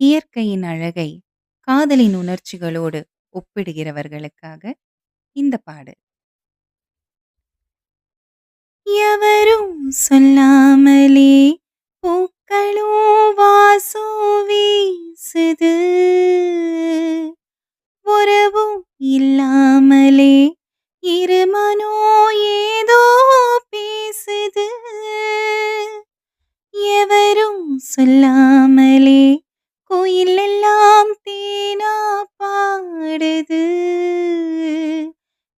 இயற்கையின் அழகை காதலின் உணர்ச்சிகளோடு ஒப்பிடுகிறவர்களுக்காக இந்த பாடல். எவரும் சொல்லாமலே பூக்களோ வாசோ வீசுது, உறவும் இல்லாமலே இருமனோ ஏதோ பேசுது. எவரும் சொல்லாமலே கோயில் எல்லாம் தேனா பாடுது,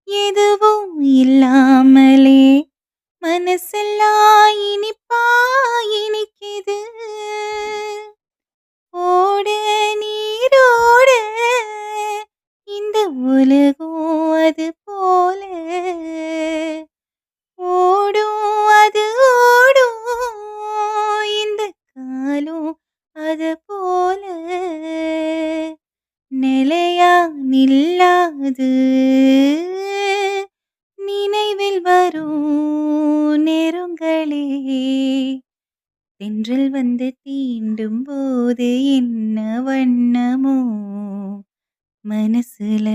எதுவும் இல்லாமலே மனசெல்லாம் இனிப்பா இனிக்குது. ஓட நீரோட இந்த உலகம் அது போல ஓடும், அது ஓடும் இந்த காலம் அது போல நிலையா நில்லாது, நினைவில் வரும் நேரங்களே தென்றல் வந்து தீண்டும் போது என்ன வண்ணமோ மனசுல,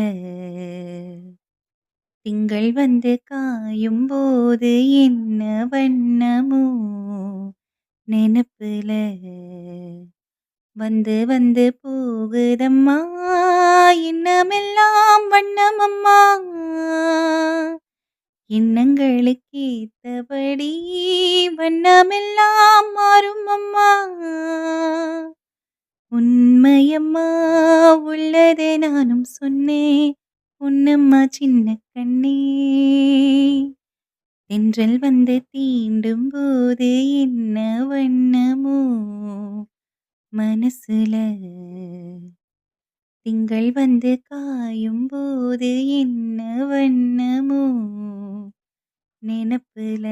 திங்கள் வந்து காயும் போது என்ன வண்ணமோ நினப்புல, வந்து வந்து போகுதம்மா எண்ணமெல்லாம் வண்ணமம்மா, எண்ணங்களுக்கு ஏத்தபடி வண்ணமெல்லாம் மாறும் அம்மா. உண்மையம்மா உள்ளதை நானும் சொன்னேன், உன்னம்மா சின்ன கண்ணே. தென்றல் வந்து தீண்டும் போது என்ன வண்ணமோ மனசுல, திங்கள் வந்து காயும் போது என்ன வண்ணமோ நினப்புல.